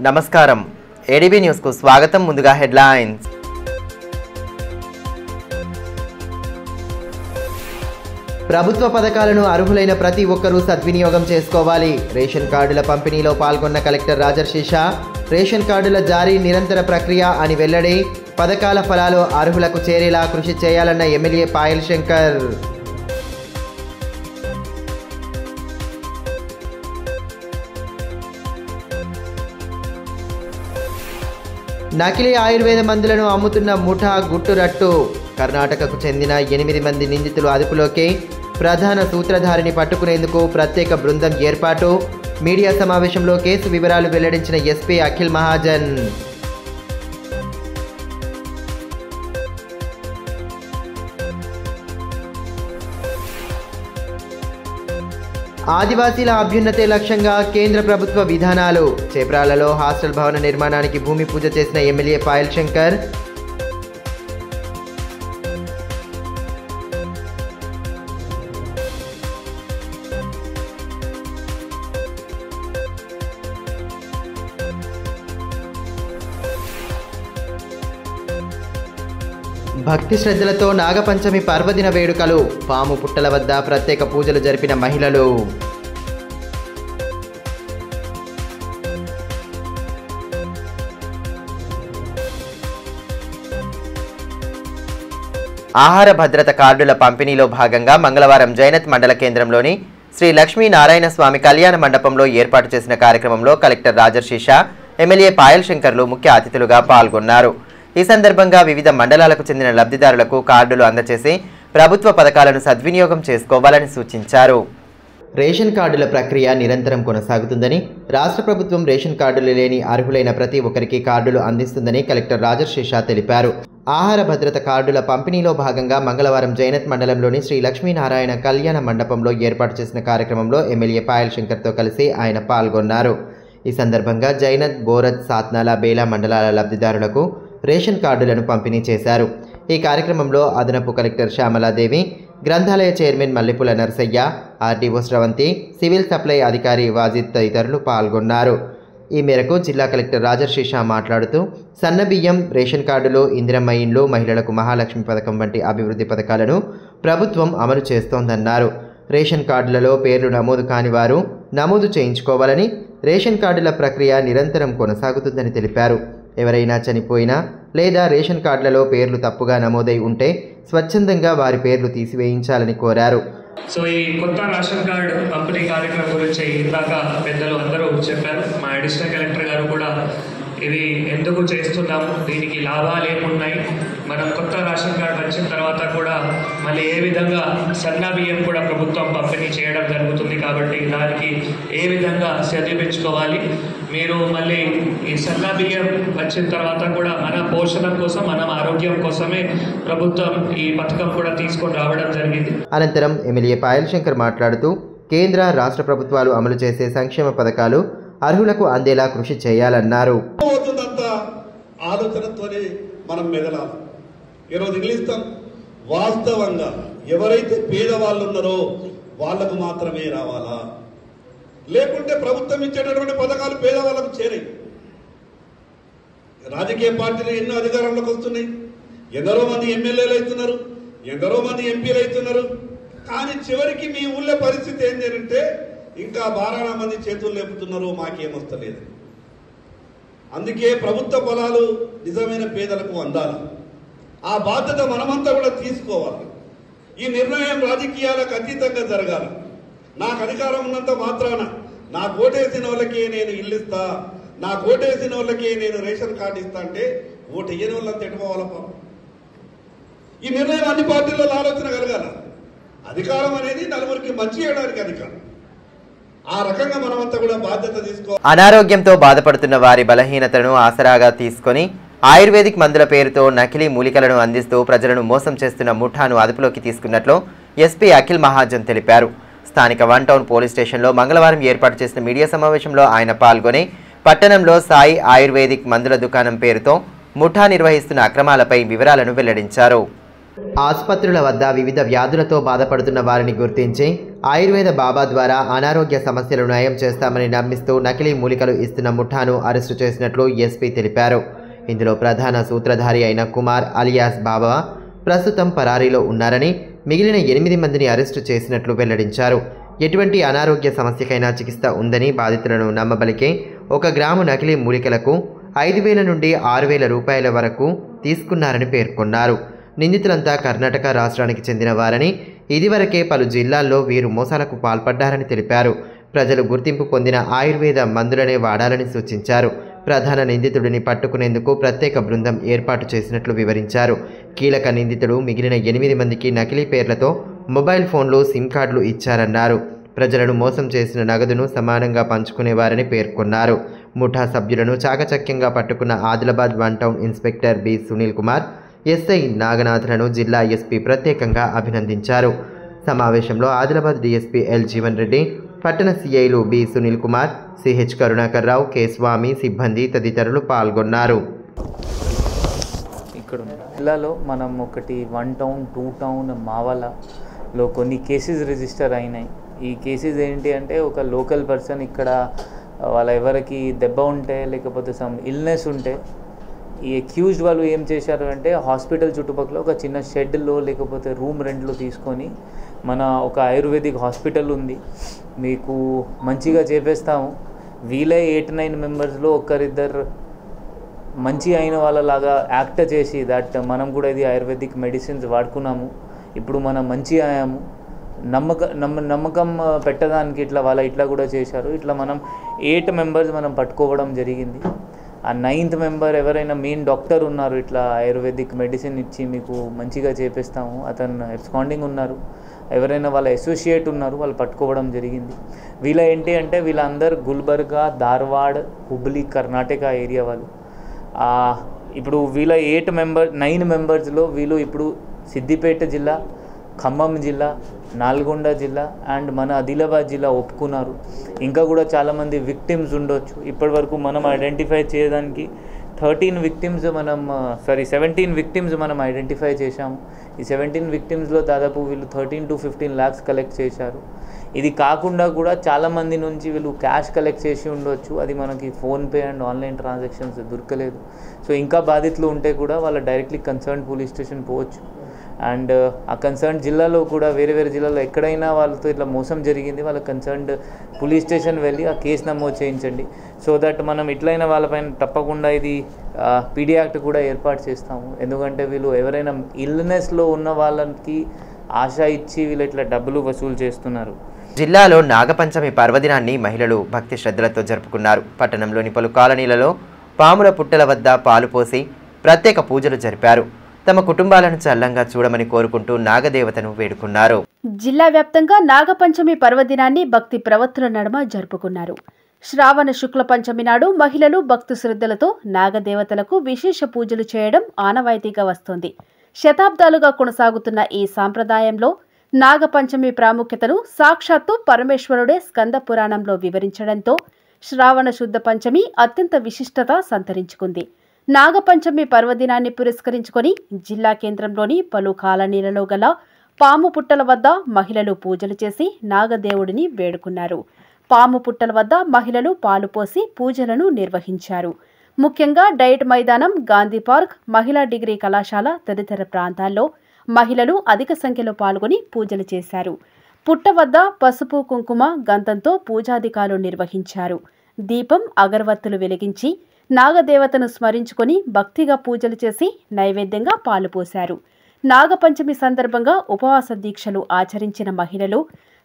నమస్కారం ADB news కు స్వాగతం. ముందుగా హెడ్లైన్స్. ప్రభుత్వ పథకాలను అర్హులైన ప్రతి ఒక్కరూ సద్వినియోగం చేసుకోవాలి. రేషన్ కార్డుల పంపిణీలో పాల్గొన్న కలెక్టర్ రాజర్షిష. రేషన్ కార్డుల జారీ నిరంతర ప్రక్రియ అని వెల్లడి. పథకాల ఫలాలు అర్హులకు చేరేలా కృషి చేయాలన్న ఎమ్మెల్యే పాయల్ శంకర్. నకిలీ ఆయుర్వేద మందులను అమ్ముతున్న ముఠా గుట్టురట్టు. కర్ణాటకకు చెందిన 8 మంది నిందితులు అదుపులోకి. ప్రధాన సూత్రధారిని పట్టుకునేందుకు ప్రత్యేక బృందం ఏర్పాటు. మీడియా సమావేశంలో కేసు వివరాలు వెల్లడించిన ఎస్పీ అఖిల్ మహాజన్. ఆదివాసీల అభ్యున్నతే లక్ష్యంగా కేంద్ర ప్రభుత్వ విధానాలు. చేప్రాలలో హాస్టల్ భవన నిర్మాణానికి భూమి పూజ చేసిన ఎమ్మెల్యే పాయల్ శంకర్. భక్తి శ్రద్ధలతో నాగపంచమి పర్వదిన వేడుకలు. పాము పుట్టల వద్ద ప్రత్యేక పూజలు జరిపిన మహిళలు. ఆహార భద్రత కార్డుల పంపిణీలో భాగంగా మంగళవారం జైనత్ మండల కేంద్రంలోని శ్రీ లక్ష్మీనారాయణ స్వామి కళ్యాణ మండపంలో ఏర్పాటు చేసిన కార్యక్రమంలో కలెక్టర్ రాజర్షిష, ఎమ్మెల్యే పాయల్ శంకర్లు ముఖ్య అతిథులుగా పాల్గొన్నారు. ఈ సందర్భంగా వివిధ మండలాలకు చెందిన లబ్ధిదారులకు కార్డులు అందజేసి ప్రభుత్వ పథకాలను సద్వినియోగం చేసుకోవాలని సూచించారు. రేషన్ కార్డుల ప్రక్రియ నిరంతరం కొనసాగుతుందని, రాష్ట్ర ప్రభుత్వం రేషన్ కార్డులు లేని అర్హులైన ప్రతి ఒక్కరికి కార్డులు అందిస్తుందని కలెక్టర్ రాజర్షిష తెలిపారు. ఆహార భద్రత కార్డుల పంపిణీలో భాగంగా మంగళవారం జైనత్ మండలంలోని శ్రీ లక్ష్మీనారాయణ కళ్యాణ మండపంలో ఏర్పాటు చేసిన కార్యక్రమంలో ఎమ్మెల్యే పాయల్ శంకర్తో కలిసి ఆయన పాల్గొన్నారు. ఈ సందర్భంగా జైనత్, బోరత్, సాత్నాల, బేలా మండలాల లబ్ధిదారులకు రేషన్ కార్డులను పంపిణీ చేశారు. ఈ కార్యక్రమంలో అదనపు కలెక్టర్ శ్యామలాదేవి, గ్రంథాలయ చైర్మన్ మల్లెపుల నర్సయ్య, ఆర్డీఓ స్రవంతి, సివిల్ సప్లై అధికారి వాజిద్ తదితరులు పాల్గొన్నారు. ఈ మేరకు జిల్లా కలెక్టర్ రాజర్షిష మాట్లాడుతూ సన్నబియ్యం, రేషన్ కార్డులు, ఇందిరమ్మ ఇండ్లు, మహిళలకు మహాలక్ష్మి పథకం వంటి అభివృద్ధి పథకాలను ప్రభుత్వం అమలు చేస్తోందన్నారు. రేషన్ కార్డులలో పేర్లు నమోదు కాని వారు నమోదు చేయించుకోవాలని, రేషన్ కార్డుల ప్రక్రియ నిరంతరం కొనసాగుతుందని తెలిపారు. ఎవరైనా చనిపోయినా లేదా రేషన్ కార్డులలో పేర్లు తప్పుగా నమోదై ఉంటే స్వచ్ఛందంగా వారి పేర్లు తీసివేయించాలని కోరారు. సో ఈ కొత్త రేషన్ కార్డు పంపిణీ కార్యక్రమం గురించి ఇందాక పెద్దలు అందరూ చెప్పారు. మా అడిషనల్ కలెక్టర్ గారు కూడా ఇది ఎందుకు చేస్తున్నాము, దీనికి లాభాలు ఏమున్నాయి, మనం కొత్త రేషన్ కార్డు వచ్చిన తర్వాత కూడా మళ్ళీ ఏ విధంగా సన్న బియ్యం కూడా ప్రభుత్వం పంపిణీ చేయడం జరుగుతుంది. కాబట్టి దానికి ఏ విధంగా సరిపెంచుకోవాలి, మీరు మళ్ళీ ఈ సన్న బియ్యం వచ్చిన తర్వాత కూడా మన పోషణ కోసం, మన ఆరోగ్యం కోసమే ప్రభుత్వం ఈ పథకం కూడా తీసుకొని రావడం జరిగింది. అనంతరం ఎమ్మెల్యే పాయల్ శంకర్ మాట్లాడుతూ కేంద్ర, రాష్ట్ర ప్రభుత్వాలు అమలు చేసే సంక్షేమ పథకాలు అర్హులకు అందేలా కృషి చేయాలన్నారు. ఆలోచనతోనే మనం మెదలాలి. ఈరోజు ఇంగ్లీస్తాం, వాస్తవంగా ఎవరైతే పేదవాళ్ళు ఉన్నారో వాళ్లకు మాత్రమే రావాలా, లేకుంటే ప్రభుత్వం ఇచ్చేటటువంటి పథకాలు పేదవాళ్ళకు చేరాయి. రాజకీయ పార్టీలు ఎన్నో అధికారంలోకి వస్తున్నాయి, ఎందరో మంది ఎమ్మెల్యేలు అవుతున్నారు, ఎందరో మంది ఎంపీలు అవుతున్నారు. కానీ చివరికి మీ ఊళ్ళో పరిస్థితి ఏంటి అంటే ఇంకా 12 మంది చేతులు లేపుతున్నారు, మాకేమొస్తలేదు. అందుకే ప్రభుత్వ ఫలాలు నిజమైన పేదలకు అందాలి. ఆ బాధ్యత మనమంతా కూడా తీసుకోవాలి. ఈ నిర్ణయం రాజకీయాలకు అతీతంగా జరగాలి. నాకు అధికారం ఉన్నంత మాత్రాన నా ఓటేసిన వాళ్ళకి నేను ఇల్లు ఇస్తా, నా ఓటేసిన వాళ్ళకి నేను రేషన్ కార్డు ఇస్తా అంటే ఓటు వేయని వాళ్ళంతా ఎటుపోవాల పాపం. ఈ నిర్ణయం అన్ని పార్టీలలో ఆలోచన కలగాల. అధికారం అనేది నలుగురికి మంచి చేయడానికి అధికారం. ఆ రకంగా మనమంతా కూడా బాధ్యత తీసుకో. అనారోగ్యంతో బాధపడుతున్న వారి బలహీనతను ఆసరాగా తీసుకొని ఆయుర్వేదిక్ మందుల పేరుతో నకిలీ మూలికలను అందిస్తూ ప్రజలను మోసం చేస్తున్న ముఠాను అదుపులోకి తీసుకున్నట్లు ఎస్పీ అఖిల్ మహాజన్ తెలిపారు. స్థానిక 1 టౌన్ పోలీస్ స్టేషన్లో మంగళవారం ఏర్పాటు చేసిన మీడియా సమావేశంలో ఆయన పాల్గొని పట్టణంలో సాయి ఆయుర్వేదిక్ మందుల దుకాణం పేరుతో ముఠా నిర్వహిస్తున్న అక్రమాలపై వివరాలను వెల్లడించారు. ఆసుపత్రుల వద్ద వివిధ వ్యాధులతో బాధపడుతున్న వారిని గుర్తించి ఆయుర్వేద బాబా ద్వారా అనారోగ్య సమస్యలు నయం చేస్తామని నమ్మిస్తూ నకిలీ మూలికలు ఇస్తున్న ముఠాను అరెస్టు చేసినట్లు ఎస్పీ తెలిపారు. ఇందులో ప్రధాన సూత్రధారి అయిన కుమార్ అలియాస్ బాబా ప్రస్తుతం పరారీలో ఉన్నారని, మిగిలిన 8 మందిని అరెస్టు చేసినట్లు వెల్లడించారు. ఎటువంటి అనారోగ్య సమస్యకైనా చికిత్స ఉందని బాధితులను నమ్మబలికే 1 గ్రాము నకిలీ మూలికలకు 5,000 నుండి 6,000 రూపాయల వరకు తీసుకున్నారని పేర్కొన్నారు. నిందితులంతా కర్ణాటక రాష్ట్రానికి చెందిన వారని, ఇదివరకే పలు జిల్లాల్లో వీరు మోసాలకు పాల్పడ్డారని తెలిపారు. ప్రజలు గుర్తింపు పొందిన ఆయుర్వేద మందులనే వాడాలని సూచించారు. ప్రధాన నిందితుడిని పట్టుకునేందుకు ప్రత్యేక బృందం ఏర్పాటు చేసినట్లు వివరించారు. కీలక నిందితుడు మిగిలిన 8 మందికి నకిలీ పేర్లతో మొబైల్ ఫోన్లు, సిమ్ కార్డులు ఇచ్చారన్నారు. ప్రజలను మోసం చేసిన నగదును సమానంగా పంచుకునేవారని పేర్కొన్నారు. ముఠా సభ్యులను చాకచక్యంగా పట్టుకున్న Adilabad 1 town inspector B Sunil Kumar, SI నాగనాథ్లను జిల్లా ఎస్పీ ప్రత్యేకంగా అభినందించారు. సమావేశంలో ఆదిలాబాద్ డీఎస్పీ ఎల్ జీవన్ రెడ్డి, పట్టణ సిఐలు B Sunil Kumar, CH Karunakar Rao, K Swamy, సిబ్బంది తదితరులు పాల్గొన్నారు. ఇక్కడ జిల్లాలో మనం 1 టౌన్ 2 టౌన్ మావలలో కొన్ని కేసెస్ రిజిస్టర్ అయినాయి. ఈ కేసెస్ ఏంటి అంటే, ఒక లోకల్ పర్సన్ ఇక్కడ వాళ్ళ ఎవరికి దెబ్బ ఉంటే లేకపోతే సమ్ ఇల్నెస్ ఉంటే ఈ అక్యూజ్డ్ వాళ్ళు ఏం చేశారు అంటే, హాస్పిటల్ చుట్టుపక్కల ఒక చిన్న షెడ్లో లేకపోతే రూమ్ రెంట్లో తీసుకొని, మన ఒక ఆయుర్వేదిక్ హాస్పిటల్ ఉంది, మీకు మంచిగా చేపేస్తాము, వీలే 8-9 మెంబర్స్లో ఒకరిద్దరు మంచి అయిన వాళ్ళలాగా యాక్ట్ చేసి దట్ మనం కూడా ఇది ఆయుర్వేదిక్ మెడిసిన్స్ వాడుకున్నాము, ఇప్పుడు మనం మంచి అయ్యాము, నమ్మకం పెట్టడానికి ఇట్లా వాళ్ళ ఇట్లా కూడా చేశారు. ఇట్లా మనం 8 మెంబర్స్ మనం పట్టుకోవడం జరిగింది. ఆ 9th మెంబర్ ఎవరైనా మెయిన్ డాక్టర్ ఉన్నారు, ఇట్లా ఆయుర్వేదిక్ మెడిసిన్ ఇచ్చి మీకు మంచిగా చేపిస్తాము, అతను ఎబ్స్కాండింగ్ ఉన్నారు. ఎవరైనా వాళ్ళ అసోసియేట్ ఉన్నారు, వాళ్ళు పట్టుకోవడం జరిగింది. వీళ్ళ ఏంటి అంటే, వీళ్ళందరూ గుల్బర్గా, ధార్వాడ్, హుబ్లీ, కర్ణాటక ఏరియా వాళ్ళు. ఇప్పుడు వీళ్ళ 9 మెంబర్స్లో వీళ్ళు ఇప్పుడు సిద్దిపేట జిల్లా, ఖమ్మం జిల్లా, నల్గొండ జిల్లా అండ్ మన ఆదిలాబాద్ జిల్లా ఒప్పుకున్నారు. ఇంకా కూడా చాలామంది విక్టిమ్స్ ఉండొచ్చు. ఇప్పటి వరకు మనం ఐడెంటిఫై చేయడానికి 17 విక్టిమ్స్ మనం ఐడెంటిఫై చేశాము. ఈ 17 విక్టిమ్స్లో దాదాపు వీళ్ళు 13 to 15 lakhs కలెక్ట్ చేశారు. ఇది కాకుండా కూడా చాలామంది నుంచి వీళ్ళు క్యాష్ కలెక్ట్ చేసి ఉండొచ్చు, అది మనకి ఫోన్పే అండ్ ఆన్లైన్ ట్రాన్సాక్షన్స్ దొరకలేదు. సో ఇంకా బాధితులు ఉంటే కూడా వాళ్ళ డైరెక్ట్లీ కన్సర్న్ పోలీస్ స్టేషన్ పోవచ్చు. అండ్ ఆ కన్సర్న్ జిల్లాలో కూడా వేరే జిల్లాలో ఎక్కడైనా వాళ్ళతో ఇట్లా మోసం జరిగింది, వాళ్ళ కన్సర్న్డ్ పోలీస్ స్టేషన్ వెళ్ళి ఆ కేసు నమోదు చేయించండి. సో దట్ మనం ఇట్లయినా వాళ్ళపైన తప్పకుండా ఇది పీడీ యాక్ట్ కూడా ఏర్పాటు చేస్తాము. ఎందుకంటే వీళ్ళు ఎవరైనా ఇల్నెస్లో ఉన్న వాళ్ళకి ఆశ ఇచ్చి వీళ్ళు ఇట్లా డబ్బులు వసూలు చేస్తున్నారు. జిల్లాలో నాగపంచమి పర్వదినాన్ని మహిళలు భక్తి శ్రద్ధలతో జరుపుకున్నారు. పట్టణంలోని పలు కాలనీలలో పాముల పుట్టల వద్ద పాలు పోసి ప్రత్యేక పూజలు జరిపారు. తమ కుటుంబాలను చల్లంగా చూడమని కోరుకుంటూ నాగదేవతను వేడుకున్నారు. జిల్లా వ్యాప్తంగా నాగపంచమి పర్వదినాన్ని భక్తి ప్రవత్తుల నడుమ జరుపుకున్నారు. శ్రావణ శుక్ల పంచమి నాడు మహిళలు భక్తి శ్రద్ధలతో నాగదేవతలకు విశేష పూజలు చేయడం ఆనవాయితీగా వస్తోంది. శతాబ్దాలుగా కొనసాగుతున్న ఈ సాంప్రదాయంలో నాగపంచమి ప్రాముఖ్యతను సాక్షాత్తు పరమేశ్వరుడే స్కంద పురాణంలో వివరించడంతో శ్రావణ శుద్ధ పంచమి అత్యంత విశిష్టత సంతరించుకుంది. నాగపంచమి పర్వదినాన్ని పురస్కరించుకొని జిల్లా కేంద్రంలోని పలు కాలనీలలో గల పాము పుట్టల వద్ద మహిళలు పూజలు చేసి నాగదేవుడిని వేడుకున్నారు. పాము పుట్టల వద్ద మహిళలు పాలు పోసి పూజలను నిర్వహించారు. ముఖ్యంగా డైట్ మైదానం, గాంధీ పార్క్, మహిళా డిగ్రీ కళాశాల తదితర ప్రాంతాల్లో మహిళలు అధిక సంఖ్యలో పాల్గొని పూజలు చేశారు. పుట్ట వద్ద పసుపు, కుంకుమ, గంధంతో పూజాధికారులు నిర్వహించారు. దీపం, అగరవత్తులు వెలిగించి నాగదేవతను స్మరించుకొని భక్తిగా పూజలు చేసి నైవేద్యంగా పాలు పోశారు. నాగపంచమి సందర్భంగా ఉపవాస దీక్షలు ఆచరించిన మహిళలు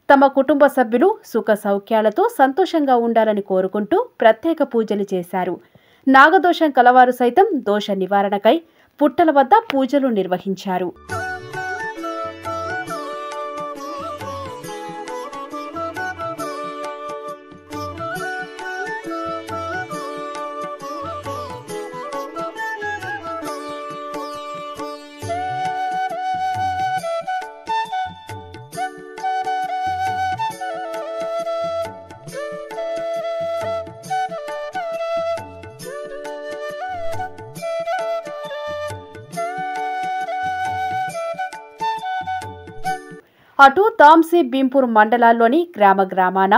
తమ కుటుంబ సభ్యులు సుఖ సౌఖ్యాలతో సంతోషంగా ఉండాలని కోరుకుంటూ ప్రత్యేక పూజలు చేశారు. నాగదోషం కలవారు సైతం దోష నివారణకై పుట్టల వద్ద పూజలు నిర్వహించారు. అటు తాంసీ భీంపూర్ మండలాల్లోని గ్రామాన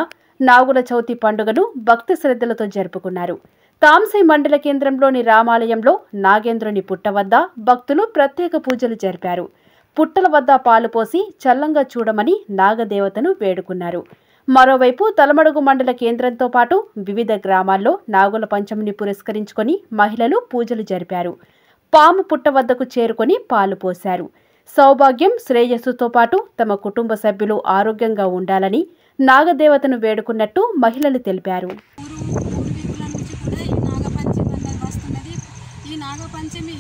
నాగుల చవితి పండుగను భక్తి శ్రద్ధలతో జరుపుకున్నారు. తాంసీ మండల కేంద్రంలోని రామాలయంలో నాగేంద్రుని పుట్ట వద్ద భక్తులు ప్రత్యేక పూజలు జరిపారు. పుట్టల వద్ద పాలు పోసి చల్లంగా చూడమని నాగదేవతను వేడుకున్నారు. మరోవైపు తలమడుగు మండల కేంద్రంతో పాటు వివిధ గ్రామాల్లో నాగుల పంచమిని పురస్కరించుకొని మహిళలు పూజలు జరిపారు. పాము పుట్ట వద్దకు చేరుకొని పాలు పోశారు. సౌభాగ్యం, శ్రేయస్సుతో పాటు తమ కుటుంబ సభ్యులు ఆరోగ్యంగా ఉండాలని నాగదేవతను వేడుకున్నట్టు మహిళలు తెలిపారు. నాగపంచమి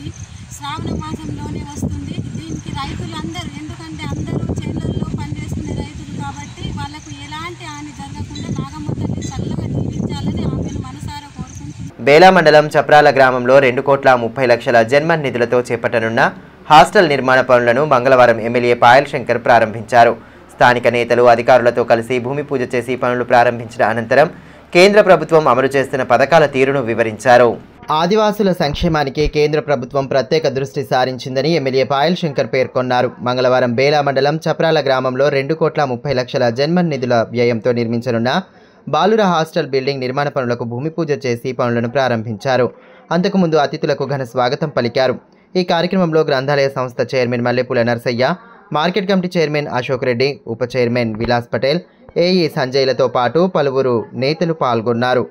శ్రావణ మాసంలోనే వస్తుంది. దీనికి రైతులందరూ, ఎందుకంటే అందరూ చేనుల్లో పనిచేస్తున్న రైతులు కాబట్టి వాళ్ళకు ఎలాంటి హాని జరగకుండా నాగమ్మతల్లి చల్లగా దీవించాలని ఆమెను మనసారా కోరుకుంటున్నారు. బేలా మండలం చప్రాల గ్రామంలో 2,30,00,000 జన్మన్ నిధులతో చేపట్టనున్న హాస్టల్ నిర్మాణ పనులను మంగళవారం ఎమ్మెల్యే పాయల్ శంకర్ ప్రారంభించారు. స్థానిక నేతలు అధికారులతో కలిసి భూమి పూజ చేసి పనులు ప్రారంభించిన అనంతరం కేంద్ర ప్రభుత్వం అమలు చేస్తున్న పథకాల తీరును వివరించారు. ఆదివాసుల సంక్షేమానికి కేంద్ర ప్రభుత్వం ప్రత్యేక దృష్టి సారించిందని ఎమ్మెల్యే పాయల్ శంకర్ పేర్కొన్నారు. మంగళవారం బేలా మండలం చప్రాల గ్రామంలో 2,30,00,000 జన్మన్ నిధుల వ్యయంతో నిర్మించనున్న బాలుర హాస్టల్ బిల్డింగ్ నిర్మాణ పనులకు భూమి పూజ చేసి పనులను ప్రారంభించారు. అంతకుముందు అతిథులకు ఘన స్వాగతం పలికారు. ఈ కార్యక్రమంలో గ్రంథాలయ సంస్థ chairman Mallepula Narsaiah, market committee chairman Ashok Reddy, ఉప చైర్మన్ విలాస్ పటేల్, ఏఈ సంజయ్లతో పాటు పలువురు నేతలు పాల్గొన్నారు.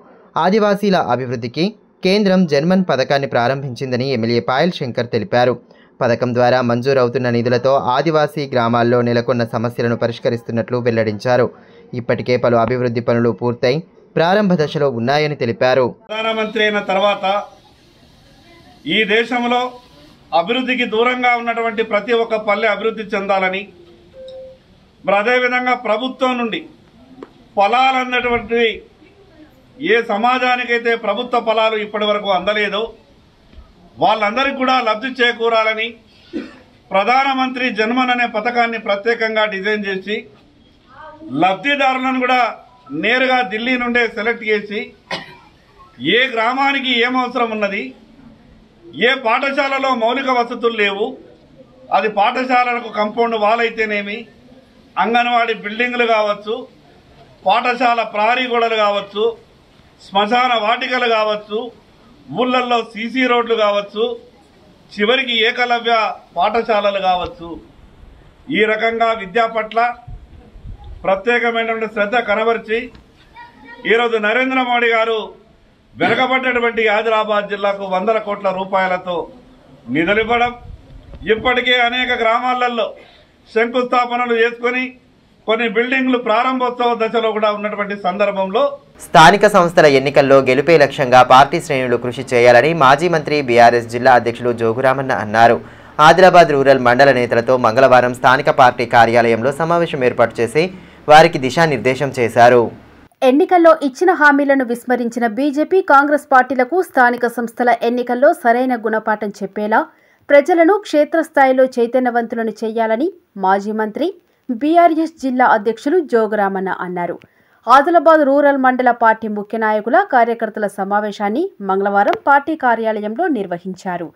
ఆదివాసీల అభివృద్ధికి కేంద్రం జన్మన్ పథకాన్ని ప్రారంభించిందని ఎమ్మెల్యే పాయల్ శంకర్ తెలిపారు. పథకం ద్వారా మంజూరవుతున్న నిధులతో ఆదివాసీ గ్రామాల్లో నెలకొన్న సమస్యలను పరిష్కరిస్తున్నట్లు వెల్లడించారు. ఇప్పటికే పలు అభివృద్ధి పనులు పూర్తయి ప్రారంభ దశలో ఉన్నాయని తెలిపారు. ప్రధానమంత్రి అయిన తర్వాత ఈ దేశంలో అభివృద్ధికి దూరంగా ఉన్నటువంటి ప్రతి ఒక్క పల్లె అభివృద్ధి చెందాలని, మరి అదేవిధంగా ప్రభుత్వం నుండి పొలాలన్నటువంటి ఏ సమాజానికైతే ప్రభుత్వ ఫలాలు ఇప్పటి వరకు అందలేదో వాళ్ళందరికీ కూడా లబ్ధి చేకూరాలని ప్రధానమంత్రి జన్మన్ అనే పథకాన్ని ప్రత్యేకంగా డిజైన్ చేసి లబ్ధిదారులను కూడా నేరుగా ఢిల్లీ నుండే సెలెక్ట్ చేసి ఏ గ్రామానికి ఏం అవసరం ఉన్నది, ఏ పాఠశాలలో మౌలిక వసతులు లేవు, అది పాఠశాలలకు కంపౌండ్ వాల్ అయితేనేమి, అంగన్వాడీ బిల్డింగ్లు కావచ్చు, పాఠశాల ప్రహరీ గోడలు కావచ్చు, శ్మశాన వాటికలు కావచ్చు, ఊళ్ళల్లో సీసీ రోడ్లు కావచ్చు, చివరికి ఏకలవ్య పాఠశాలలు కావచ్చు. ఈ రకంగా విద్యా పట్ల ప్రత్యేకమైనటువంటి శ్రద్ధ కనబరిచి ఈరోజు నరేంద్ర మోడీ గారు వెనుకబడ్డటువంటి ఆదిలాబాద్ జిల్లాకు 100 కోట్ల రూపాయలతో నిధులివ్వడం, ఇప్పటికే అనేక గ్రామాలలో శంకుస్థాపనలు చేసుకుని కొన్ని బిల్డింగ్లు ప్రారంభోత్సవ దశలో కూడా ఉన్నటువంటి సందర్భంలో స్థానిక సంస్థల ఎన్నికల్లో గెలుపే లక్ష్యంగా పార్టీ శ్రేణులు కృషి చేయాలని మాజీ మంత్రి బీఆర్ఎస్ జిల్లా అధ్యక్షులు జోగురామన్న అన్నారు. ఆదిలాబాద్ రూరల్ మండల నేతలతో మంగళవారం స్థానిక పార్టీ కార్యాలయంలో సమావేశం ఏర్పాటు చేసి వారికి దిశానిర్దేశం చేశారు. ఎన్నికల్లో ఇచ్చిన హామీలను విస్మరించిన బీజేపీ, కాంగ్రెస్ పార్టీలకు స్థానిక సంస్థల ఎన్నికల్లో సరైన గుణపాఠం చెప్పేలా ప్రజలను క్షేత్రస్థాయిలో చైతన్యవంతులను చేయాలని మాజీ మంత్రి బీఆర్ఎస్ జిల్లా అధ్యక్షులు జోగురామన్న అన్నారు. ఆదిలాబాద్ రూరల్ మండల పార్టీ ముఖ్య నాయకుల, కార్యకర్తల సమావేశాన్ని మంగళవారం పార్టీ కార్యాలయంలో నిర్వహించారు.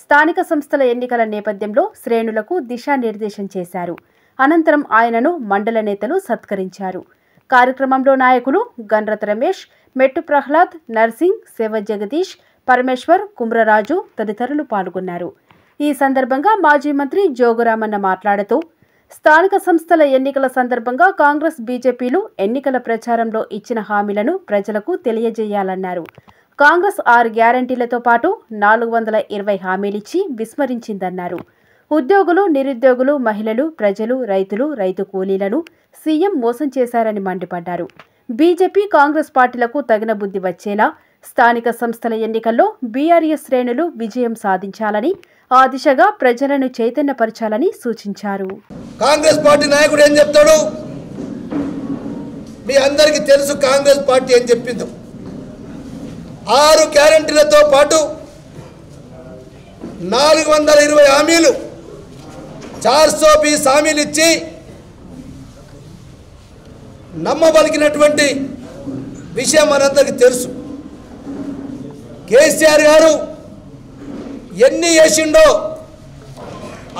స్థానిక సంస్థల ఎన్నికల నేపథ్యంలో శ్రేణులకు దిశానిర్దేశం చేశారు. అనంతరం ఆయనను మండల నేతలు సత్కరించారు. కార్యక్రమంలో నాయకులు గన్రత్ రమేష్, మెట్టు ప్రహ్లాద్, నర్సింగ్, శివ జగదీష్, పరమేశ్వర్, కుమ్రరాజు తదితరులు పాల్గొన్నారు. ఈ సందర్భంగా మాజీ మంత్రి జోగురామన్న మాట్లాడుతూ స్థానిక సంస్థల ఎన్నికల సందర్భంగా కాంగ్రెస్, బీజేపీలు ఎన్నికల ప్రచారంలో ఇచ్చిన హామీలను ప్రజలకు తెలియజేయాలన్నారు. కాంగ్రెస్ 6 గ్యారంటీలతో పాటు 420 హామీలిచ్చి విస్మరించిందన్నారు. ఉద్యోగులు, నిరుద్యోగులు, మహిళలు, ప్రజలు, రైతులు, రైతు కూలీలను సీఎం మోసం చేశారని మండిపడ్డారు. బీజేపీ, కాంగ్రెస్ పార్టీలకు తగిన బుద్ధి వచ్చేలా స్థానిక సంస్థల ఎన్నికల్లో బీఆర్ఎస్ శ్రేణులు విజయం సాధించాలని, ఆ దిశగా ప్రజలను చైతన్యపరచాలని సూచించారు. కాంగ్రెస్ పార్టీ నాయకుడు ఏం చెప్తాడు? మీ అందరికీ తెలుసు కాంగ్రెస్ పార్టీ ఏం చెప్పిందో. 6 గ్యారెంటీలతో పాటు 420 హామీలు, 420 హామీలు ఇచ్చి నమ్మబలికినటువంటి విషయం మనందరికీ తెలుసు. కేసీఆర్ గారు ఎన్ని చేసిండో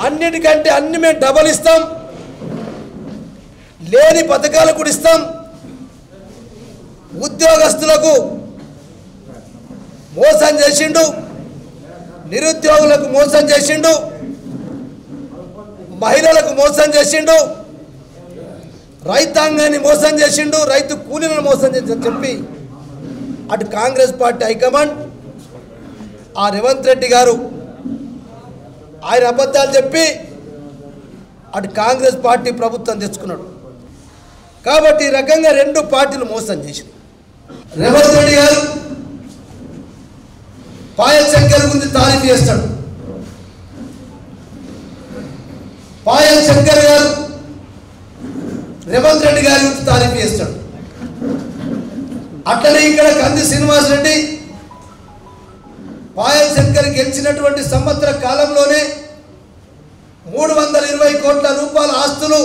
అన్నిటికంటే అన్ని మేము డబల్ ఇస్తాం, లేని పథకాలు కూడా ఇస్తాం, ఉద్యోగస్తులకు మోసం చేసిండు, నిరుద్యోగులకు మోసం చేసిండు, మహిళలకు మోసం చేసిండు, రైతాంగాన్ని మోసం చేసిండు, రైతు కూలీలను మోసం చేసిండు చెప్పి అటు కాంగ్రెస్ పార్టీ హైకమాండ్ ఆ రేవంత్ రెడ్డి గారు ఆయన అబద్ధాలు చెప్పి అటు కాంగ్రెస్ పార్టీ ప్రభుత్వం తెచ్చుకున్నాడు. కాబట్టి ఈ రకంగా రెండు పార్టీలు మోసం చేసింది. రేవంత్ రెడ్డి గారు పాయల్ శంకర్ గురించి తారీఫ్ చేస్తాడు. పాయల్ శంకర్ గారు రేవంత్ రెడ్డి గారి గురించి తారీఫ్ చేస్తాడు. అట్లనే ఇక్కడ కంది శ్రీనివాస్ రెడ్డి పాయల్ శంకర్ గెలిచినటువంటి సంవత్సర కాలంలోనే 320 కోట్ల రూపాయల ఆస్తులు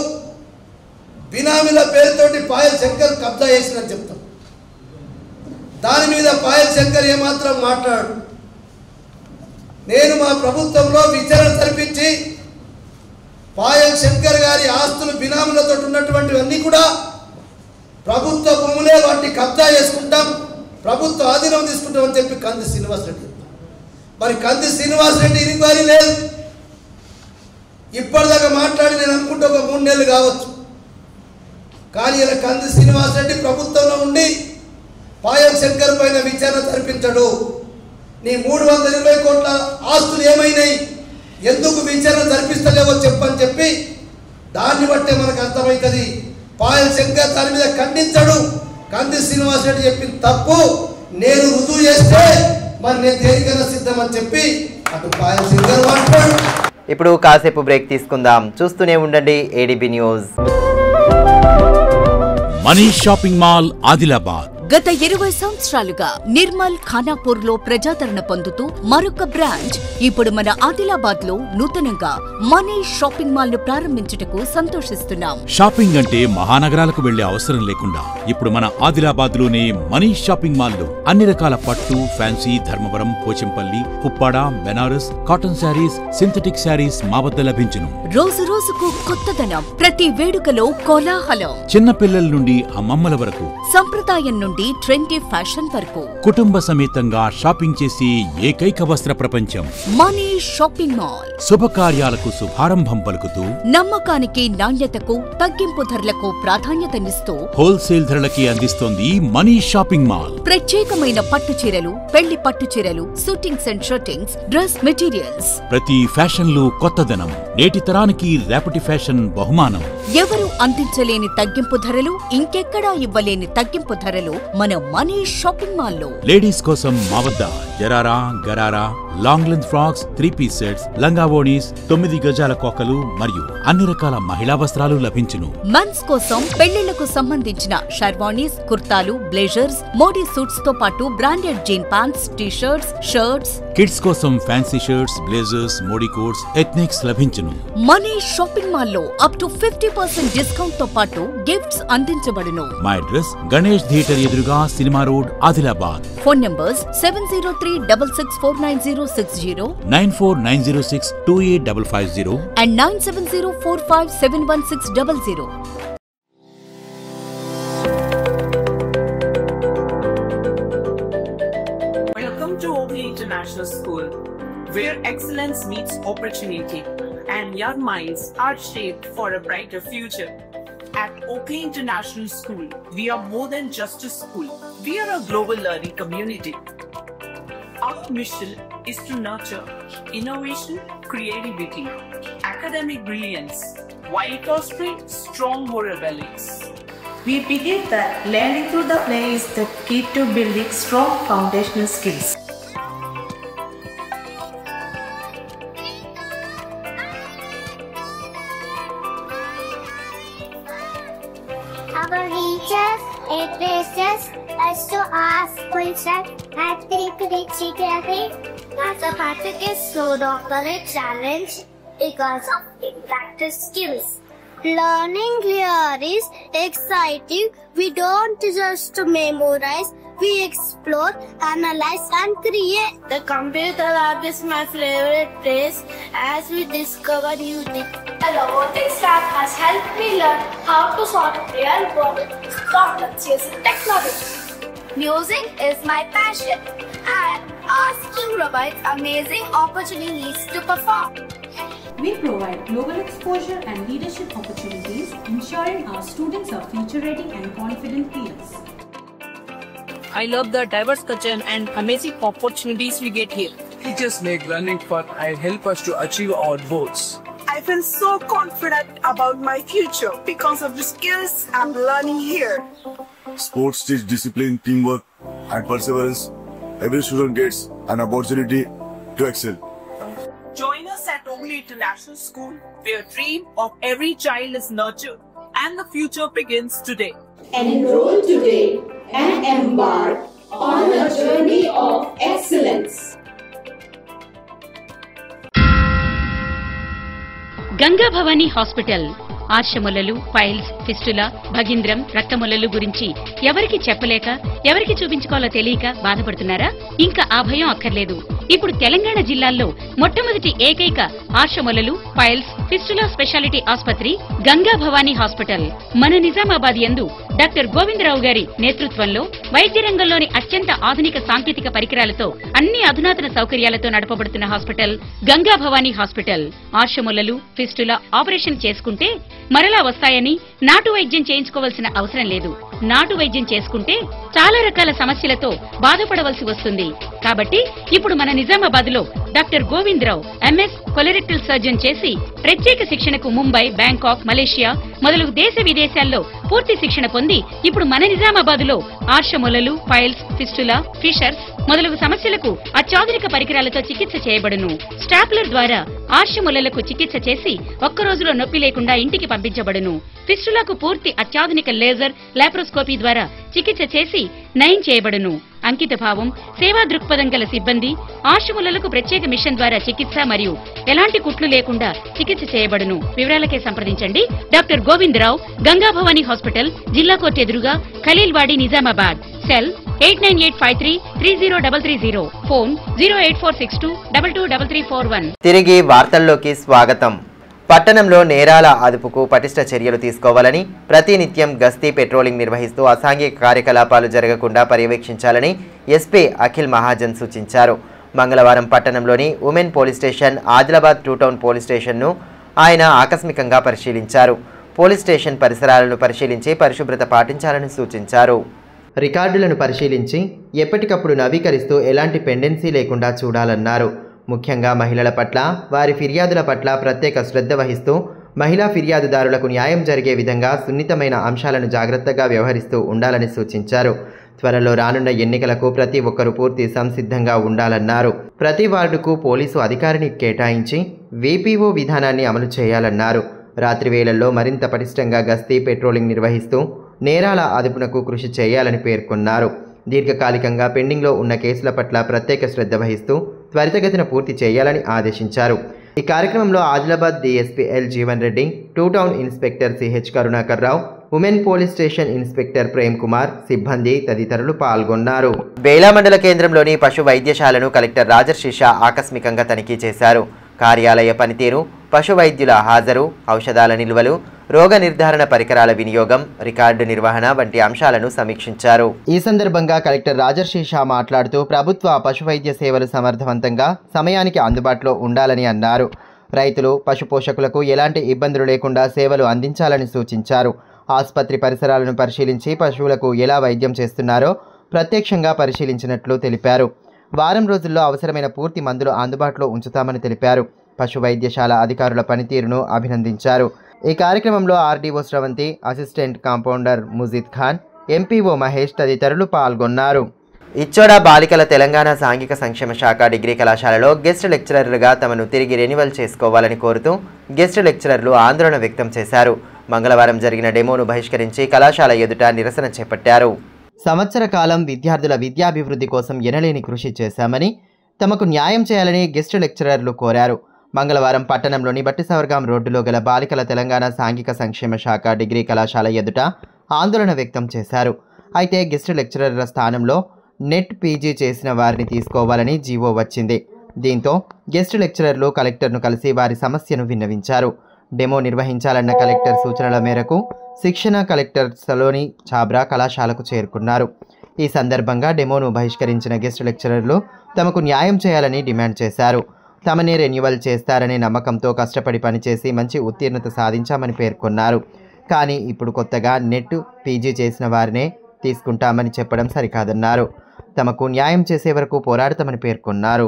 బినామీల పేరుతోటి పాయల్ శంకర్ కబ్జా చేసినని చెప్తాం. దాని మీద పాయల్ శంకర్ ఏమాత్రం మాట్లాడు. నేను మా ప్రభుత్వంలో విచారణ జరిపించి పాయల్ శంకర్ గారి ఆస్తులు బినామీలతో ఉన్నటువంటివన్నీ కూడా ప్రభుత్వ భూములే, వాటిని కబ్జా చేసుకుంటాం, ప్రభుత్వ ఆధీనం తీసుకుంటామని చెప్పి కంది శ్రీనివాస్ రెడ్డి. మరి కంది శ్రీనివాస్ రెడ్డి ఇన్క్వైరీ లేదు. ఇప్పటిదాకా మాట్లాడి నేను అనుకుంటే ఒక 3 నెలలు కావచ్చు. కానీ ఇలా కంది శ్రీనివాస్ రెడ్డి ప్రభుత్వంలో ఉండి పాయల్ శంకర్ పైన విచారణ జరిపించడు. నీ 320 కోట్ల ఆస్తులు ఏమైనాయి, ఎందుకు విచారణ జరిపిస్తలేవో చెప్పని చెప్పి దాన్ని బట్టే మనకు అర్థమవుతుంది. పాయల్ శంకర్ దాని మీద ఖండించడు. కంది శ్రీనివాస్ రెడ్డి చెప్పిన తప్పు నేను రుజువు చేస్తే మరి నేను దేనికైనా సిద్ధమని చెప్పి అటు పాయల్ శంకర్ మాట్లాడు. ఇప్పుడు కాసేపు బ్రేక్ తీసుకుందాం. చూస్తూనే ఉండండి ADB news. Manish shopping mall Adilabad గత 20 సంవత్సరాలుగా నిర్మల్ ఖానాపూర్ లో ప్రజాదరణ పొందుతూ మరొక బ్రాంచ్ ఇప్పుడు మన ఆదిలాబాద్ లో నూతనంగా మనీష్ షాపింగ్ మాల్ ను ప్రారంభించుటకు సంతోషిస్తున్నాం. షాపింగ్ అంటే మహానగరాలకు వెళ్లే అవసరం లేకుండా ఇప్పుడు మన ఆదిలాబాద్ లోనే మనీష్ షాపింగ్ మాల్ లో అన్ని రకాల పట్టు, fancy, Dharmavaram, Pochampally, Puppada, Banaras, cotton sarees, synthetic sarees మా వద్ద లభించును. రోజు రోజుకు కొత్తదనం, ప్రతి వేడుకలో కోలాహలం. చిన్న పిల్లల నుండి అమ్మమ్మల వరకు, సంప్రదాయం నుండి ట్రెండీ ఫ్యాషన్ వరకు కుటుంబ సమేతంగా షాపింగ్ చేసి ఏకైక వస్త్ర ప్రపంచం మనీష్ షాపింగ్ మాల్. శుభకార్యాలకు శుభారంభం పలుకుతూ, నమ్మకానికి, నాణ్యతకు, తగ్గింపు ధరలకు ప్రాధాన్యతనిస్తూ హోల్సేల్ ధరలకి అందిస్తోంది మనీష్ షాపింగ్ మాల్. ప్రత్యేకమైన పట్టు చీరలు, పెళ్లి పట్టు చీరలు, shootings and shirtings, dress materials. ప్రతి ఫ్యాషన్ లో కొత్తదనం, నేటి తరానికి రేపటి ఫ్యాషన్ బహుమానం. ఎవరు అందించలేని తగ్గింపు ధరలు, ఇంకెక్కడా ఇవ్వలేని తగ్గింపు ధరలు మన మనీష్ షాపింగ్ మాల్ లో. లేడీస్ కోసం మా వద్ద జరారా, gharara, long length frocks, 3-piece sets, లంగావోణీస్, 9 గజాల కోకలు మరియు అన్ని రకాల మహిళా వస్త్రాలు లభించును. మెన్స్ కోసం పెళ్లిళ్లకు సంబంధించిన షర్వాణీస్, కుర్తాలు, బ్లేజర్స్, మోడీ సూట్స్ తో పాటు branded jean pants, t shirts, shirts. Kids కోసం fancy shirts, blazers, Modi coats, ethnics లభించును. మనీష్ షాపింగ్ మాల్ లో అప్ టు 50% డిస్కౌంట్ తో పాటు గిఫ్ట్స్ అందించబడును. మా అడ్రస్ గణేష్ థియేటర్ ఎదురుగా, cinema road, Adilabad. Phone numbers 703-6649-060, 9490628550 and 9704571600. Welcome to Oakley International School, where excellence meets opportunity and young minds are shaped for a brighter future. At Oakley International School, we are more than just a school. We are a global learning community. Our mission is to nurture innovation, creativity, academic brilliance, while fostering strong moral values. We believe that learning through the play is the key to building strong foundational skills. Our teachers encourage us to ask questions and think critically. As a part of this challenge because of practice skills. Learning here is exciting. We don't just memorize, We explore, analyze, and create. The computer lab is my favorite place as we discover new things. The robotics lab has helped me learn how to solve real-world problems using technology. Music is my passion, and our school provides amazing opportunities to perform. We provide global exposure and leadership opportunities, ensuring our students are future-ready and confident peers. I love the diverse culture and amazing opportunities we get here. Teachers make learning fun and help us to achieve our goals. I feel so confident about my future because of the skills I'm learning here. Sports teach discipline, teamwork, and perseverance. Every student gets an opportunity to excel. Join us at Ogli International School, where dream of every child is nurtured and the future begins today. Enroll today and embark on a journey of excellence. Ganga Bhavani hospital ఆర్షములలు, piles, fistula, భగింద్రం, రక్తములలు గురించి ఎవరికి చెప్పలేక ఎవరికి చూపించుకోవాలో తెలియక బాధపడుతున్నారా? ఇంకా ఆ భయం అక్కర్లేదు. ఇప్పుడు తెలంగాణ జిల్లాల్లో మొట్టమొదటి ఏకైక ఆర్షములలు, పైల్స్, ఫిస్టులా స్పెషాలిటీ ఆసుపత్రి గంగా భవానీ హాస్పిటల్ మన నిజామాబాద్ యందు డాక్టర్ గోవిందరావు గారి నేతృత్వంలో వైద్య రంగంలోని అత్యంత ఆధునిక సాంకేతిక పరికరాలతో అన్ని అధునాతన సౌకర్యాలతో నడపబడుతున్న హాస్పిటల్ గంగా భవానీ హాస్పిటల్. ఆర్షములలు, ఫిస్టులా ఆపరేషన్ చేసుకుంటే మరలా వస్తాయని నాటు వైద్యం చేయించుకోవాల్సిన అవసరం లేదు. నాటు వైద్యం చేసుకుంటే చాలా రకాల సమస్యలతో బాధపడవలసి వస్తుంది. కాబట్టి ఇప్పుడు మన నిజామాబాద్ లో doctor Govindarao MS colorectal surgeon చేసి ప్రత్యేక శిక్షణకు ముంబై, బ్యాంకాక్, మలేషియా మొదలగు దేశ విదేశాల్లో పూర్తి శిక్షణ పొంది ఇప్పుడు మన నిజామాబాద్ లో ఆర్షములలు, పైల్స్, ఫిస్టులా, ఫిషర్స్ మొదలగు సమస్యలకు అత్యాధునిక పరికరాలతో చికిత్స చేయబడును. స్టాప్లర్ ద్వారా ఆర్షములలకు చికిత్స చేసి ఒక్క రోజులో నొప్పి లేకుండా ఇంటికి పంపించబడును. ఫిస్టులకు పూర్తి అత్యాధునిక లేజర్, లాప్రోస్కోపీ ద్వారా చికిత్స చేసి నయం చేయబడును. అంకిత భావం, సేవా దృక్పథం గల సిబ్బంది, ఆర్షములలకు ప్రత్యేక మిషన్ ద్వారా చికిత్స మరియు ఎలాంటి కుట్లు లేకుండా చికిత్స చేయబడును. వివరాలకే సంప్రదించండి డాక్టర్ గోవిందరావు, గంగా భవానీ హాస్పిటల్, జిల్లా కోర్టు ఎదురుగా, ఖలీల్వాడి, నిజామాబాద్. సెల్ 8985330330. ఫోన్ 08462223341. తిరిగి వార్తల్లోకి స్వాగతం. పట్టణంలో నేరాల అదుపుకు పటిష్ట చర్యలు తీసుకోవాలని, ప్రతినిత్యం గస్తీ పెట్రోలింగ్ నిర్వహిస్తూ అసాంఘిక కార్యకలాపాలు జరగకుండా పర్యవేక్షించాలని ఎస్పీ అఖిల్ మహాజన్ సూచించారు. మంగళవారం పట్టణంలోని women police station, Adilabad 2 town police స్టేషన్ను ఆయన ఆకస్మికంగా పరిశీలించారు. పోలీస్ స్టేషన్ పరిసరాలను పరిశీలించి పరిశుభ్రత పాటించాలని సూచించారు. రికార్డులను పరిశీలించి ఎప్పటికప్పుడు నవీకరిస్తూ ఎలాంటి పెండెన్సీ లేకుండా చూడాలన్నారు. ముఖ్యంగా మహిళల పట్ల, వారి ఫిర్యాదుల పట్ల ప్రత్యేక శ్రద్ధ వహిస్తూ మహిళా ఫిర్యాదుదారులకు న్యాయం జరిగే విధంగా సున్నితమైన అంశాలను జాగ్రత్తగా వ్యవహరిస్తూ ఉండాలని సూచించారు. త్వరలో రానున్న ఎన్నికలకు ప్రతి ఒక్కరూ పూర్తి సంసిద్ధంగా ఉండాలన్నారు. ప్రతి వార్డుకు పోలీసు అధికారిని కేటాయించి వీపీఓ విధానాన్ని అమలు చేయాలన్నారు. రాత్రి వేళల్లో మరింత పటిష్టంగా గస్తీ పెట్రోలింగ్ నిర్వహిస్తూ నేరాల అదుపునకు కృషి చేయాలని పేర్కొన్నారు. దీర్ఘకాలికంగా పెండింగ్లో ఉన్న కేసుల పట్ల ప్రత్యేక శ్రద్ధ వహిస్తూ త్వరితగతిన పూర్తి చేయాలని ఆదేశించారు. ఈ కార్యక్రమంలో Adilabad DSP L Jeevan Reddy, 2 town inspector CH Karunakar Rao, women police station inspector Prem Kumar, సిబ్బంది తదితరులు పాల్గొన్నారు. బేలా మండల కేంద్రంలోని పశు వైద్యశాలను కలెక్టర్ రాజర్షిషా ఆకస్మికంగా తనిఖీ చేశారు. కార్యాలయ పనితీరు, పశు వైద్యుల హాజరు, ఔషధాల నిల్వలు, రోగ నిర్ధారణ పరికరాల వినియోగం, రికార్డు నిర్వహణ వంటి అంశాలను సమీక్షించారు. ఈ సందర్భంగా కలెక్టర్ రాజర్షిషా మాట్లాడుతూ ప్రభుత్వ పశు వైద్య సేవలు సమర్థవంతంగా సమయానికి అందుబాటులో ఉండాలని అన్నారు. రైతులు, పశు పోషకులకు ఎలాంటి ఇబ్బందులు లేకుండా సేవలు అందించాలని సూచించారు. ఆసుపత్రి పరిసరాలను పరిశీలించి పశువులకు ఎలా వైద్యం చేస్తున్నారో ప్రత్యక్షంగా పరిశీలించినట్లు తెలిపారు. వారం రోజుల్లో అవసరమైన పూర్తి మందులు అందుబాటులో ఉంచుతామని తెలిపారు. పశు వైద్యశాల అధికారుల పనితీరును అభినందించారు. ఈ కార్యక్రమంలో RDO Sravanthi, assistant compounder Mujeed Khan, MPO Mahesh తదితరులు పాల్గొన్నారు. ఇచ్చోడ బాలికల తెలంగాణ సాంఘిక సంక్షేమ శాఖ డిగ్రీ కళాశాలలో గెస్ట్ లెక్చరర్లుగా తమను తిరిగి రెన్యువల్ చేసుకోవాలని కోరుతూ గెస్ట్ లెక్చరర్లు ఆందోళన వ్యక్తం చేశారు. మంగళవారం జరిగిన డెమోను బహిష్కరించి కళాశాల ఎదుట నిరసన చేపట్టారు. సంవత్సర కాలం విద్యార్థుల విద్యాభివృద్ధి కోసం ఎనలేని కృషి చేశామని, తమకు న్యాయం చేయాలని గెస్ట్ లెక్చరర్లు కోరారు. మంగళవారం పట్టణంలోని బట్టిసవర్గాం రోడ్డులో గల బాలికల తెలంగాణ సాంఘిక సంక్షేమ శాఖ డిగ్రీ కళాశాల ఎదుట ఆందోళన వ్యక్తం చేశారు. అయితే గెస్ట్ లెక్చరర్ల స్థానంలో నెట్ పీజీ చేసిన వారిని తీసుకోవాలని జీవో వచ్చింది. దీంతో గెస్ట్ లెక్చరర్లు కలెక్టర్ను కలిసి వారి సమస్యను విన్నవించారు. డెమో నిర్వహించాలన్న కలెక్టర్ సూచనల మేరకు శిక్షణ కలెక్టర్ సలోని ఛాబ్రా కళాశాలకు చేరుకున్నారు. ఈ సందర్భంగా డెమోను బహిష్కరించిన గెస్ట్ లెక్చరర్లు తమకు న్యాయం చేయాలని డిమాండ్ చేశారు. తమనే రెన్యువల్ చేస్తారనే నమ్మకంతో కష్టపడి పనిచేసి మంచి ఉత్తీర్ణత సాధించామని పేర్కొన్నారు. కానీ ఇప్పుడు కొత్తగా నెట్ పీజీ చేసిన వారినే తీసుకుంటామని చెప్పడం సరికాదన్నారు. తమకు న్యాయం చేసే వరకు పోరాడతామని పేర్కొన్నారు.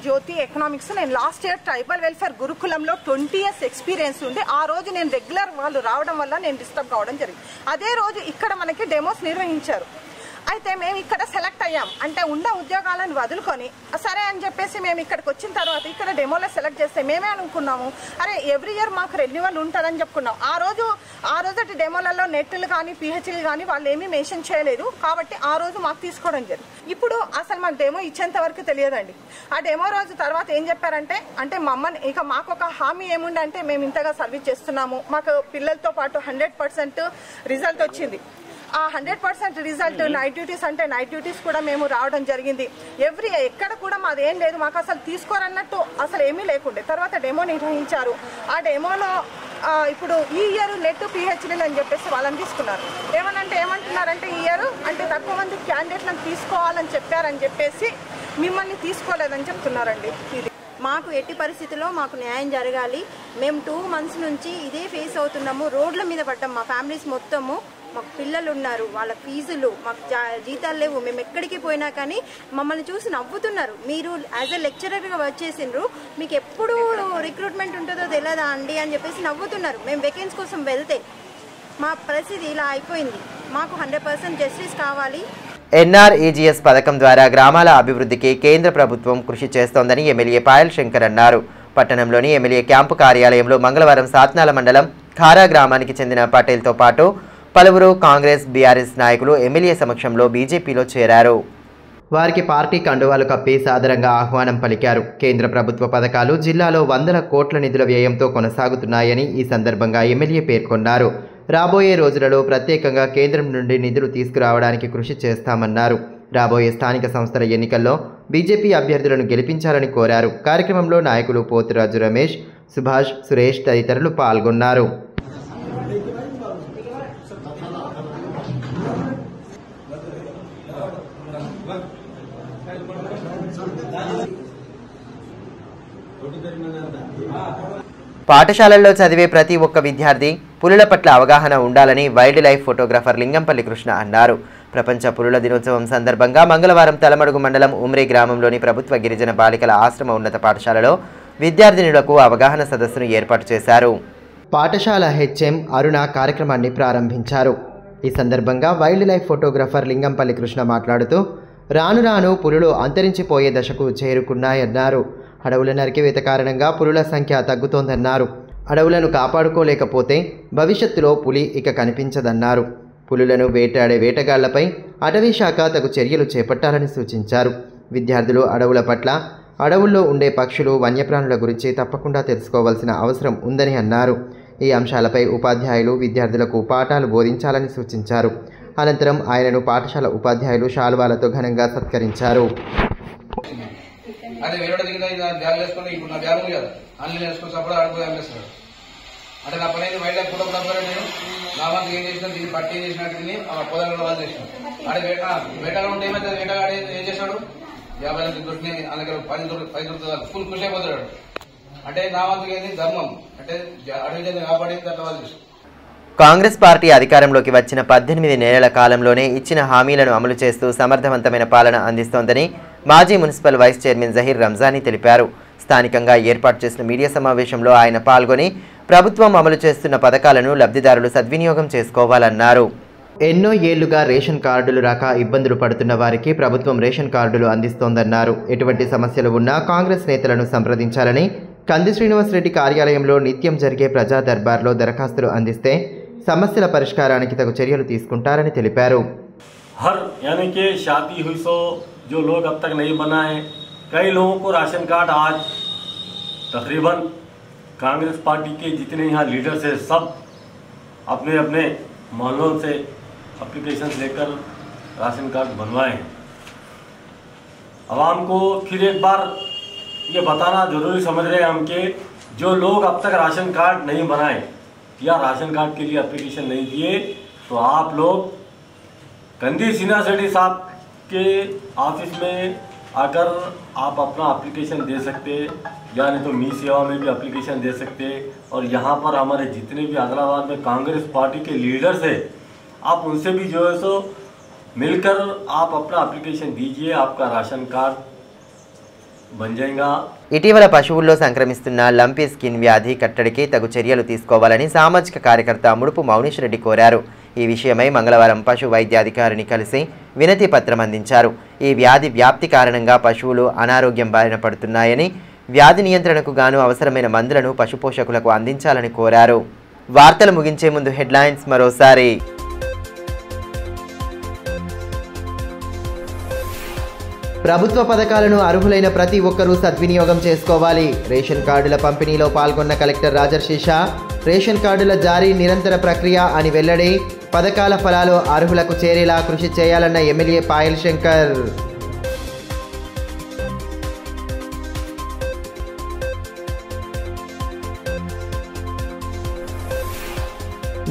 జ్యోతి ఎకనామిక్స్ నేను లాస్ట్ ఇయర్ ట్రైబల్ వెల్ఫేర్ గురుకులంలో 20 years ఎక్స్పీరియన్స్ ఉంది. ఆ రోజు నేను రెగ్యులర్ వాళ్ళు రావడం వల్ల నేను డిస్టర్బ్ కావడం జరిగింది. అదే రోజు ఇక్కడ మనకి డెమోస్ నిర్వహించారు. అయితే మేము ఇక్కడ సెలెక్ట్ అయ్యాం. అంటే ఉన్న ఉద్యోగాలను వదులుకొని సరే అని చెప్పేసి మేము ఇక్కడికి వచ్చిన తర్వాత ఇక్కడ డెమోలో సెలెక్ట్ చేస్తే మేమే అనుకున్నాము అరే ఎవ్రీ ఇయర్ మాకు రెన్యువల్ ఉంటుందని చెప్పుకున్నాం. ఆ రోజు డెమోలలో నెట్లు కానీ పిహెచ్లు కానీ వాళ్ళు ఏమీ మెన్షన్ చేయలేదు. కాబట్టి ఆ రోజు మాకు తీసుకోవడం జరిగింది. ఇప్పుడు అసలు మాకు డెమో ఇచ్చేంత వరకు తెలియదండి. ఆ డెమో రోజు తర్వాత ఏం చెప్పారంటే అంటే మమ్మల్ని ఇక మాకు ఒక హామీ ఏముండే అంటే మేము ఇంతగా సర్వీస్ చేస్తున్నాము, మాకు పిల్లలతో పాటు 100% రిజల్ట్ వచ్చింది. ఆ 100% రిజల్ట్ నైట్ డ్యూటీస్ అంటే నైట్ డ్యూటీస్ కూడా మేము రావడం జరిగింది. ఎక్కడ కూడా మాది ఏం లేదు, మాకు అసలు తీసుకోరన్నట్టు అసలు ఏమీ లేకుండే. తర్వాత డెమో నిర్వహించారు. ఆ డెమోలో ఇప్పుడు ఈ ఇయర్ నెట్ పిహెచ్డీలు అని చెప్పేసి వాళ్ళని తీసుకున్నారు. ఏమంటున్నారంటే ఈ ఇయర్ అంటే తక్కువ మంది క్యాండిడేట్లను తీసుకోవాలని చెప్పారని చెప్పేసి మిమ్మల్ని తీసుకోలేదని చెప్తున్నారండి. ఇది మాకు ఎట్టి పరిస్థితుల్లో మాకు న్యాయం జరగాలి. మేము 2 months నుంచి ఇదే ఫేస్ అవుతున్నాము. రోడ్ల మీద పడ్డాం మా ఫ్యామిలీస్ మొత్తము. మాకు పిల్లలు ఉన్నారు, వాళ్ళ ఫీజులు, మాకు జీతాలు లేవు. మేము ఎక్కడికి పోయినా కానీ మమ్మల్ని చూసి నవ్వుతున్నారు. మీరు యాజ్ ఎ లెక్చరర్గా వచ్చేసిండ్రు, మీకు ఎప్పుడు రిక్రూట్మెంట్ ఉంటుందో తెలియదా అండి అని చెప్పేసి నవ్వుతున్నారు. మేము వేకెన్సీ కోసం వెళ్తే మా పరిస్థితి ఇలా అయిపోయింది. మాకు 100% జస్టిస్ కావాలి. ఎన్ఆర్ఈజీఎస్ పథకం ద్వారా గ్రామాల అభివృద్ధికి కేంద్ర ప్రభుత్వం కృషి చేస్తోందని ఎమ్మెల్యే పాయల్ శంకర్ అన్నారు. పట్టణంలోని ఎమ్మెల్యే క్యాంపు కార్యాలయంలో మంగళవారం సాత్నాల మండలం ఖారా గ్రామానికి చెందిన పటేల్తో పాటు పలువురు కాంగ్రెస్ బీఆర్ఎస్ నాయకులు ఎమ్మెల్యే సమక్షంలో బీజేపీలో చేరారు. వారికి పార్టీ కండువాలు కప్పి సాదరంగా ఆహ్వానం పలికారు. కేంద్ర ప్రభుత్వ పథకాలు జిల్లాలో 100 కోట్ల నిధుల వ్యయంతో కొనసాగుతున్నాయని ఈ సందర్భంగా ఎమ్మెల్యే పేర్కొన్నారు. రాబోయే రోజులలో ప్రత్యేకంగా కేంద్రం నుండి నిధులు తీసుకురావడానికి కృషి చేస్తామన్నారు. రాబోయే స్థానిక సంస్థల ఎన్నికల్లో బీజేపీ అభ్యర్థులను గెలిపించాలని కోరారు. కార్యక్రమంలో నాయకులు పోతురాజు రమేష్, సుభాష్, సురేష్ తదితరులు పాల్గొన్నారు. పాఠశాలల్లో చదివే ప్రతి ఒక్క విద్యార్థి పులుల పట్ల అవగాహన ఉండాలని wild life photographer Lingampalli Krishna అన్నారు. ప్రపంచ పులుల దినోత్సవం సందర్భంగా మంగళవారం తలమడుగు మండలం ఉమ్రీ గ్రామంలోని ప్రభుత్వ గిరిజన బాలికల ఆశ్రమ ఉన్నత పాఠశాలలో విద్యార్థినులకు అవగాహన సదస్సును ఏర్పాటు చేశారు. పాఠశాల హెచ్ఎం అరుణ కార్యక్రమాన్ని ప్రారంభించారు. ఈ సందర్భంగా wild life photographer Lingampalli Krishna మాట్లాడుతూ రాను రాను పులులు అంతరించిపోయే దశకు చేరుకున్నాయన్నారు. అడవుల నరికివేత కారణంగా పులుల సంఖ్య తగ్గుతోందన్నారు. అడవులను కాపాడుకోలేకపోతే భవిష్యత్తులో పులి ఇక కనిపించదన్నారు. పులులను వేటాడే వేటగాళ్లపై అటవీ శాఖ తగు చర్యలు చేపట్టాలని సూచించారు. విద్యార్థులు అడవుల పట్ల, అడవుల్లో ఉండే పక్షులు, వన్యప్రాణుల గురించి తప్పకుండా తెలుసుకోవాల్సిన అవసరం ఉందని అన్నారు. ఈ అంశాలపై ఉపాధ్యాయులు విద్యార్థులకు పాఠాలు బోధించాలని సూచించారు. అనంతరం ఆయనను పాఠశాల ఉపాధ్యాయులు శాలువాలతో ఘనంగా సత్కరించారు. అదే వేరే దిగిన బ్యాగ్ వేసుకొని ఇప్పుడు నా బ్యాగ్ ఉంది కదా ఆన్లైన్ వేసుకొని అప్పుడు ఆడిపోయి అనిపిస్తాడు. అంటే నా పని వైల్డ్ లైఫ్ ఫోటోగ్రాఫర్ నేను నా వంతు ఏం చేసిన దీన్ని పట్టి ఏం చేసినట్టు ఆ పొదలలో వాళ్ళు చేసిన అదే వేటగా ఉంటే ఏమైతే వేటగాడు ఏం చేశాడు 50 దొరికినాయి నా దగ్గర 10 దొరుకుతుంది ఫుల్ ఖుషి అయిపోతాడు. అంటే నా వంతుకి ఏంది ధర్మం అంటే అడవి కాపాడేది అట్లా వాళ్ళు చేశారు. కాంగ్రెస్ పార్టీ అధికారంలోకి వచ్చిన 18 నెలల కాలంలోనే ఇచ్చిన హామీలను అమలు చేస్తూ సమర్థవంతమైన పాలన అందిస్తోందని మాజీ municipal vice chairman Zaheer Ramzani తెలిపారు. స్థానికంగా ఏర్పాటు చేసిన మీడియా సమావేశంలో ఆయన పాల్గొని ప్రభుత్వం అమలు చేస్తున్న పథకాలను లబ్ధిదారులు సద్వినియోగం చేసుకోవాలన్నారు. ఎన్నో ఏళ్లుగా రేషన్ కార్డులు రాక ఇబ్బందులు పడుతున్న వారికి ప్రభుత్వం రేషన్ కార్డులు అందిస్తోందన్నారు. ఎటువంటి సమస్యలు ఉన్నా కాంగ్రెస్ నేతలను సంప్రదించాలని, కంది శ్రీనివాసరెడ్డి కార్యాలయంలో నిత్యం జరిగే ప్రజా దర్బార్లో దరఖాస్తులు అందిస్తే సమస్యల పరిష్కారానికి తగు చర్యలు తీసుకుంటారని తెలిపారు. हर यानी कि शादी हुई सो जो लोग अब तक नहीं बना है, कई लोगों को राशन कार्ड आज तकरीबन कांग्रेस पार्टी के जितने यहाँ लीडर्स हैं सब अपने अपने मोहल्लों से एप्लीकेशन लेकर राशन कार्ड बनवाए हैं। आवाम को फिर एक बार ये बताना जरूरी समझ रहे हैं हम कि जो लोग अब तक राशन कार्ड नहीं बनाए या राशन कार्ड के लिए एप्लीकेशन नहीं दिए, तो आप लोग कंदी सिन्हा सेठी साहब के ऑफिस में आकर आप अपना एप्लीकेशन दे सकते, या नहीं तो मी सेवा में भी एप्लीकेशन दे सकते। और यहाँ पर हमारे जितने भी आदिलाबाद में कांग्रेस पार्टी के लीडर्स हैं, आप उनसे भी जो है सो मिलकर आप अपना एप्लीकेशन दीजिए, आपका राशन कार्ड बन जाएगा। ఇటీవల పశువుల్లో సంక్రమిస్తున్న లంపీ స్కిన్ వ్యాధి కట్టడికి తగు చర్యలు తీసుకోవాలని సామాజిక కార్యకర్త ముడుపు మౌనీష్ రెడ్డి కోరారు. ఈ విషయమై మంగళవారం పశు వైద్యాధికారిని కలిసి వినతి పత్రం అందించారు. ఈ వ్యాధి వ్యాప్తి కారణంగా పశువులు అనారోగ్యం బారిన పడుతున్నాయని, వ్యాధి నియంత్రణకు గాను అవసరమైన మందులను పశుపోషకులకు అందించాలని కోరారు. వార్తలు ముగించే ముందు హెడ్లైన్స్ మరోసారి. ప్రభుత్వ పథకాలను అర్హులైన ప్రతి ఒక్కరూ సద్వినియోగం చేసుకోవాలి. రేషన్ కార్డుల పంపిణీలో పాల్గొన్న కలెక్టర్ రాజర్షిషా. రేషన్ కార్డుల జారీ నిరంతర ప్రక్రియ అని వెల్లడి. పథకాల ఫలాలు అర్హులకు చేరేలా కృషి చేయాలన్న ఎమ్మెల్యే పాయల్ శంకర్.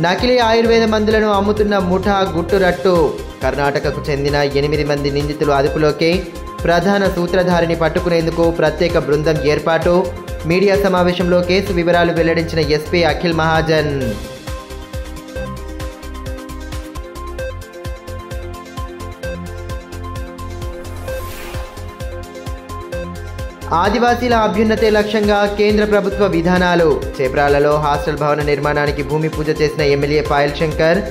నకిలీ ఆయుర్వేద మందులను అమ్ముతున్న ముఠా గుట్టురట్టు. కర్ణాటకకు చెందిన 8 మంది నిందితులు అదుపులోకి. ప్రధాన సూత్రధారిని పట్టుకునేందుకు ప్రత్యేక బృందం ఏర్పాటు. మీడియా సమావేశంలో కేసు వివరాలు వెల్లడించిన ఎస్పీ అఖిల్ మహాజన్. ఆదివాసీల అభ్యున్నతే లక్ష్యంగా కేంద్ర ప్రభుత్వ విధానాలు. చేబ్రాలలో హాస్టల్ భవన నిర్మాణానికి భూమి పూజ చేసిన ఎమ్మెల్యే పాయల్ శంకర్.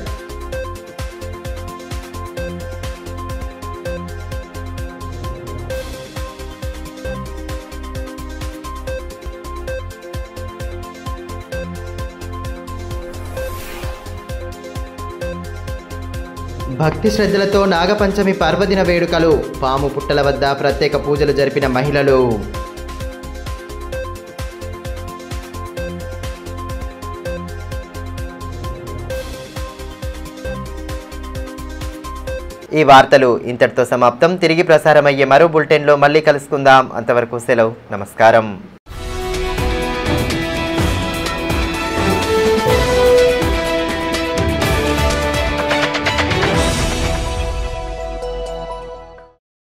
భక్తి శ్రద్ధలతో నాగపంచమి పర్వదిన వేడుకలు. పాము పుట్టల వద్ద ప్రత్యేక పూజలు జరిపిన మహిళలు. ఈ వార్తలు ఇంతటితో సమాప్తం. తిరిగి ప్రసారమయ్యే మరో బులెటిన్లో మళ్ళీ కలుసుకుందాం. అంతవరకు సెలవు. నమస్కారం.